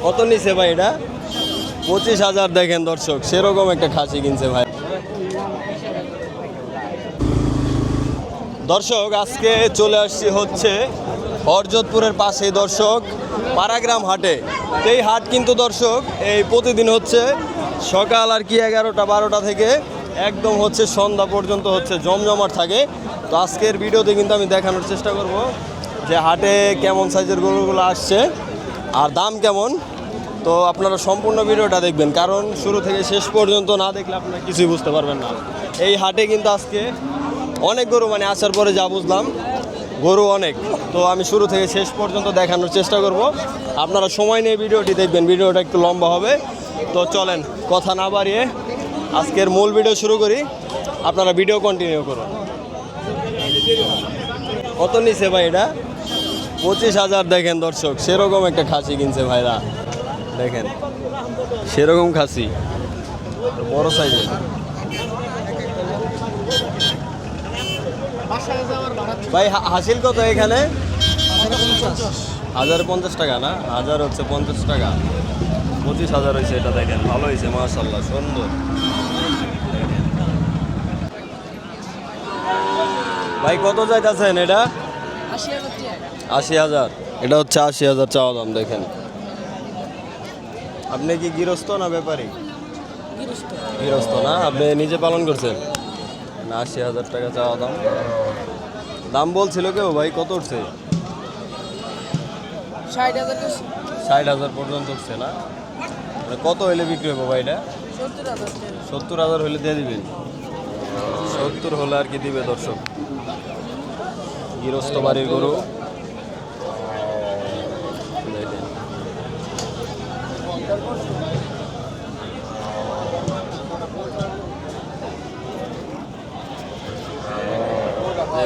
কত নিছে ভাই এটা? 25,000। দেখেন দর্শক, সেরকম একটা খাসি কিনছে ভাই। দর্শক আজকে চলে আসছি হচ্ছে হরজতপুরের পাশে দর্শক পাড়াগ্রাম হাটে। এই হাট কিন্তু দর্শক এই প্রতিদিন হচ্ছে সকাল আর কি 11টা 12টা থেকে একদম হচ্ছে সন্ধ্যা পর্যন্ত হচ্ছে জমজমাট থাকে। তো আজকের ভিডিওতে কিন্তু আমি দেখানোর চেষ্টা করব যে হাটে কেমন সাইজের গরুগুলো আসছে আর দাম কেমন। তো আপনারা সম্পূর্ণ ভিডিওটা দেখবেন, কারণ শুরু থেকে শেষ পর্যন্ত না দেখলে আপনারা কিছুই বুঝতে পারবেন না। এই হাটে কিন্তু আজকে অনেক গরু, মানে আসার পরে যা বুঝলাম গরু অনেক। তো আমি শুরু থেকে শেষ পর্যন্ত দেখানোর চেষ্টা করব, আপনারা সময় নিয়ে ভিডিওটি দেখবেন। ভিডিওটা একটু লম্বা হবে। তো চলেন কথা না বাড়িয়ে আজকের মূল ভিডিও শুরু করি, আপনারা ভিডিও কন্টিনিউ করুন। কত নিছে ভাই এটা? 25,000। দেখেন দর্শক, সেরকম একটা খাসি কিনছে ভাইরা। দেখেন সেরকম খাসি, বড় সাইজের। ভাই হাসিল কত এখানে? 1050 টাকা না? 1000 হচ্ছে 50 টাকা। 25,000 হয়েছে এটা। দেখেন ভালো হয়েছে, মাশাআল্লাহ, সুন্দর। ভাই কত চাইতেছেন এটা? 80,000। এটা হচ্ছে 80,000 চাওয়া দাম। দেখেন আপনি কি গৃহস্থ না ব্যাপারী? গৃহস্থ না? আপনি নিজে পালন করছেন না? 80,000 টাকা চাওয়া দাম। দাম বলছিল কেউ ভাই? কত উঠছে? 60,000 পর্যন্ত উঠছে না? কত হইলে বিক্রি হবে ভাই এটা? 70,000 হইলে দিয়ে দিবেন? 70 হলে আর কি দিবে দর্শক। গৃহস্থ বাড়ির গরু।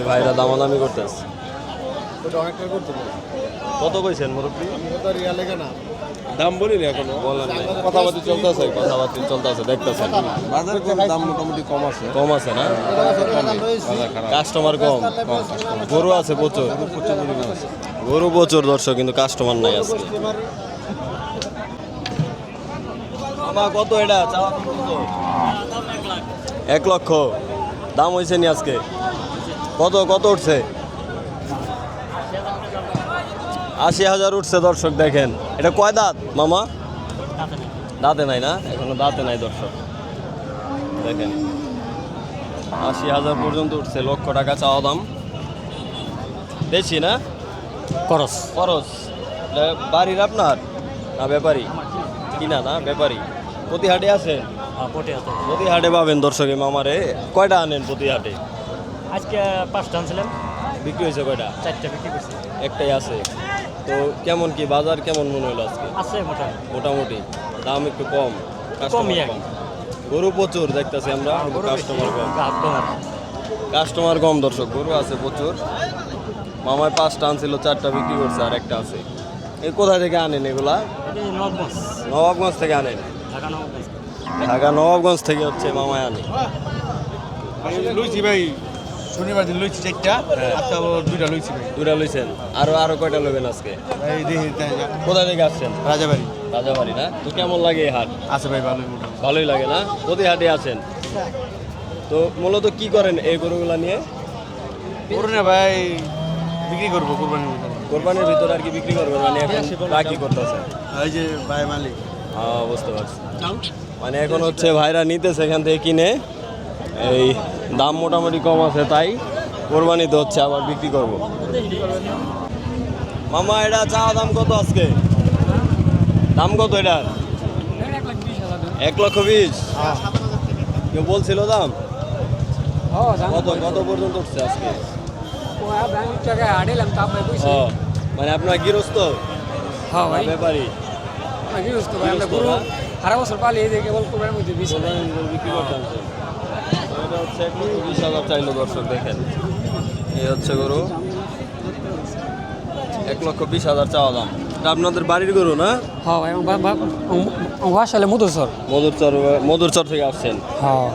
ভাইরা দামাদামি করতেছে। কত কইছেন মুরব্বী? দাম বলিনি এখনো, বলেন নাই। কথাবার্তা চলতেছে। কথাবার্তা চলতেছে, দেখতেছেন বাজার দাম মোটামুটি কম আছে। কম আছে না? বাজার খারাপ, কাস্টমার কম। গরু আছে প্রচুর, গরু প্রচুর দর্শক, কিন্তু কাস্টমার নাই আজকে। বাবা কত এটা? 1 লক্ষ দাম হয়েছে নি আজকে? কত কত উঠছে? 80,000 উঠছে দর্শক। দেখেন এটা কয় দাঁত মামা? দাঁতে নাই না? এখনো দাঁতে নাই দর্শক। দেখেন 80,000 পর্যন্ত উঠছে। 1 লক্ষ টাকা চাওয়া দাম। বেশি না? খরচ খরচ। এটা বাড়ির আপনার না ব্যাপারী? কিনা না ব্যাপারী? প্রতি হাটে আছে? প্রতি হাটে পাবেন দর্শক এই মামারে। কয়টা আনেন প্রতি হাটে? আজকে 5টা আনছিলাম, বিক্রি হয়েছে কয়টা? 4টা বিক্রি করছি। একটাই আছে। তো কেমন কি বাজার কেমন মনে হলো আজকে? আছে মোটামুটি। মোটামুটি দাম একটু কম, কমই কাস্টমার আর কি। কম। গরু প্রচুর দেখতেছি আমরা, কাস্টমার কম। তোমার কাস্টমার কম দর্শক, গরু আছে প্রচুর। মামায় 5টা আনছিল, 4টা বিক্রি করছে, আর একটা আছে। এই কোথা থেকে আনেন এগুলা? নবগঞ্জ, নবাবগঞ্জ থেকে আনেন? ঢাকা নবগঞ্জ। ঢাকা নবাবগঞ্জ থেকে হচ্ছে মামায় আনে। লইছি ভাই, শনিবার দিন লইছি 4টা, আজকে আবার 2টা লইছি ভাই। 2টা লইছেন? আরো কয়টা লইবেন আজকে? এই দেখি কোথা থেকে আসছেন? রাজাবাড়ি রাজাবাড়ি না? তো কেমন লাগে এই হাট? আছে ভাই, ভালোই মোটামুটি। ভালোই লাগে না? প্রতি হাটে আছেন? তো মূলত কি করেন এই গরুগুলা নিয়ে? করুন না ভাই, বিক্রি করবো কোরবানির মতো। কোরবানির ভিতরে আর কি বিক্রি করবেন, মানে এখন বাকি করতেছেন? এই যে ভাই মালিক। হ্যাঁ বুঝতে পারছি। মানে এখন হচ্ছে ভাইরা নিতেছে এখান থেকে কিনে, এই দাম মোটামুটি কম আছে তাই কোরবানিতে হচ্ছে আবার বিক্রি করব। মামা এটা চাওয়া দাম কত আজকে? দাম কত এটার? 1,20,000। কেউ বলছিল দাম? কত কত পর্যন্ত উঠছে আজকে? ও, মানে আপনার গৃহস্থ ব্যাপারী? বিক্রি করতে আনছেন? এটা হচ্ছে 1,20,000 চাইলো দর্শক। দেখেন এই হচ্ছে গরু, 1,20,000 চাওয়া দাম। এটা আপনাদের বাড়ির গরু না? হ্যাঁ ভাই, মধুসর। মধুরচর থেকে আসছেন? হ্যাঁ।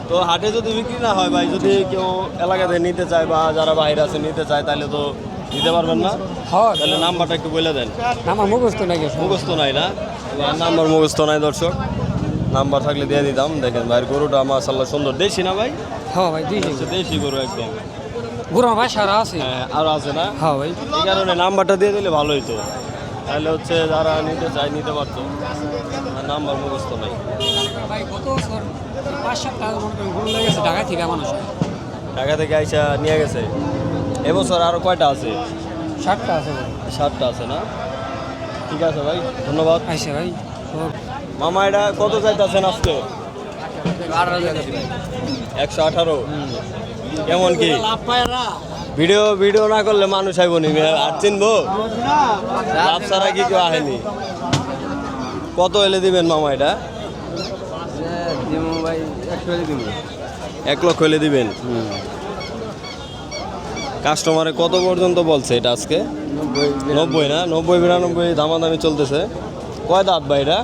তো হাটে যদি বিক্রি না হয় ভাই, যদি কেউ এলাকাতে নিতে চায় বা যারা বাইরে আছে নিতে চায়, তাহলে তো দিতে পারবেন না হয় তাহলে নাম্বারটা একটু বলে দেন। আমার মুখস্থ নাকি মুখস্থ নাই না, নাম্বার মুখস্থ নাই দর্শক, নাম্বার থাকলে দিয়ে দিতাম। দেখেন ভাইয়ের গরুটা মাশাআল্লাহ সুন্দর, দেশি না ভাই? হ্যাঁ ভাই দিই দেশি গরু একদম। গুড়া ভাই সারা আছে হ্যাঁ আরও আছে না, হ্যাঁ ভাই এই কারণে নাম্বারটা দিয়ে দিলে ভালো হতো, তাহলে হচ্ছে যারা নিতে চায় নিতে পারতো। আর নাম্বার মুখস্থ নাই। ভাই গত বছর 5-7 টাকা মনে করেন গরু লেগেছে ঢাকা থেকে মানুষ ঢাকা থেকে আইসা নিয়ে গেছে। এবছর আরও কয়টা আছে? 60টা আছে 7টা আছে না? ঠিক আছে ভাই, ধন্যবাদ। আইসে ভাই মামা এটা কত চাইতেছেন আজকে? 118। কেমন কি ভিডিও না করলে মানুষ আইব নি আর চিনবো? লাভ ছাড়া কি কেউ আহেনি। কত এলে দিবেন মামা এটা? 1 লক্ষ এলে দিবেন। কাস্টমারে কত পর্যন্ত বলছে এটা আজকে? 90 না, 90-92 দামাদামি চলতেছে। কয় দাঁত ভাই এটা?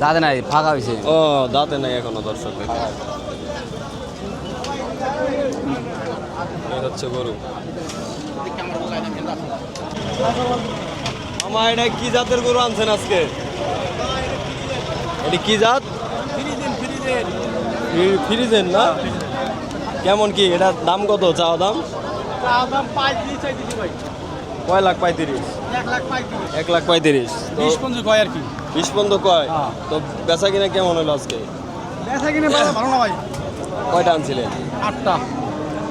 দাদা নাই ফাঁকা হয়েছে। ও দাঁতে নাই এখনো দর্শক। দেখে এই হচ্ছে গরু। মামা এটা কি জাতের গরু আনছেন আজকে? এটা কি জাত? ফ্রিজেন না? কেমন কি এটার দাম কত? চাওয়া দাম কয় লাখ? 35। 1,35,000। 20-25 কয় আর কি। 20 পর্যন্ত কয়? তো বেচা কিনা কেমন হলো আজকে? বেচা কিনে ভালো না ভাই। কয়টা আনছিলেন? 8টা।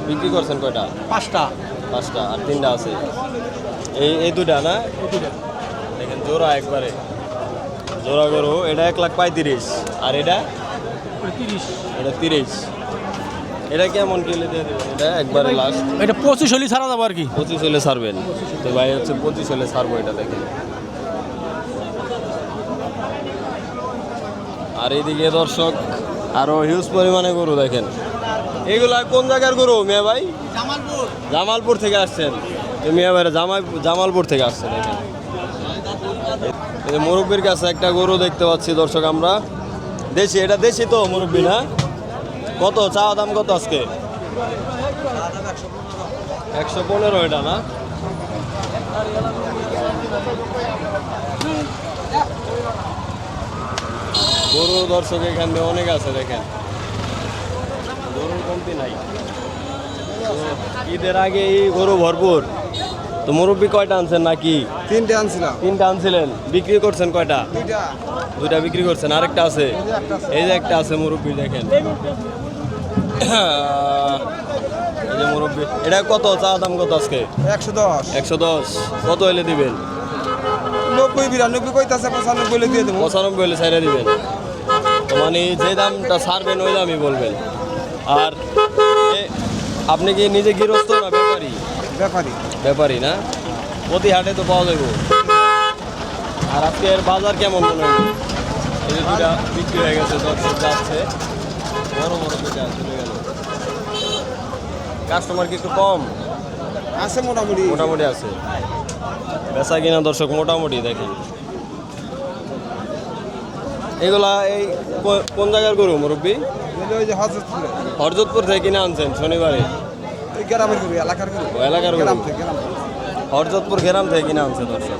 বিক্রি করছেন কয়টা? 5টা। 5টা আর 3টা আছে। এই দুটা না? দেখেন জোড়া একবারে জোড়া গরু। এটা 1,35,000 আর এটা 30। এটা 30। এটা কেমন কিলো দিয়ে দেবেন? এটা একবারে লাস্ট এটা 25 হলি ছাড়া যাবো আর কি। 25 হলে ছাড়বেন। তো ভাই হচ্ছে 25 হলে ছাড়বো এটা। দেখেন আর এইদিকে দর্শক আরো হিউজ পরিমাণে গরু দেখেন। এগুলা কোন জায়গার গরু মিয়া ভাই? জামালপুর থেকে আসছেন। মিয়া ভাই জামালপুর থেকে আসছে। দেখেন এই যে মুরব্বির কাছে একটা গরু দেখতে পাচ্ছি দর্শক আমরা, দেশি। এটা দেশি তো মুরব্বি না? কত চাওয়া দাম কত আজকে? 115 এটা না? গরু দর্শক এখানে অনেক আছে দেখেন, গরুর কমতি নাই। তো ঈদের আগে এই গরু ভরপুর। তো মুরব্বি কয়টা আনছেন নাকি? 3টে আনছিলাম। 3টা আনছিলেন, বিক্রি করছেন কয়টা? 2টা। 2টা বিক্রি করছেন, আরেকটা আছে? এই যে একটা আছে মুরব্বি দেখেন। এই যে মুরব্বি, এটা কত চাওয়া দাম কত আজকে? 110। 110। কত এলে দিবেন? 90-92 কইতাছে, 95 বলে দিয়ে দেবো। 95 হলে ছাইড়া দিবেন। তো মানে যে দামটা ছাড়বেন ওই দামই বলবেন। আর আপনি কি নিজে গৃহস্থ না ব্যাপারী? ব্যাপারী। ব্যাপারী না? প্রতি হাটে তো পাওয়া যাবে। আর আজকের বাজার কেমন মনে হয়? এই যে দুটা বিক্রি হয়ে গেছে, দর্শক যাচ্ছে, বড় বড় দুটা চলে গেল। কাস্টমার কি একটু কম? আছে মোটামুটি। মোটামুটি আছে বেচা কিনা দর্শক মোটামুটি। দেখেন এগুলা এই কোন জায়গার গরু মুরব্বী? ওই যে হজরতপুর। হরজতপুর থেকে কিনে আনছেন শনিবারে? এই গ্রামের গরু, এলাকার গরু। ও এলাকার গরু। গ্রাম থেকে। হরজতপুর গ্রাম থেকে কিনে আনছে দর্শক।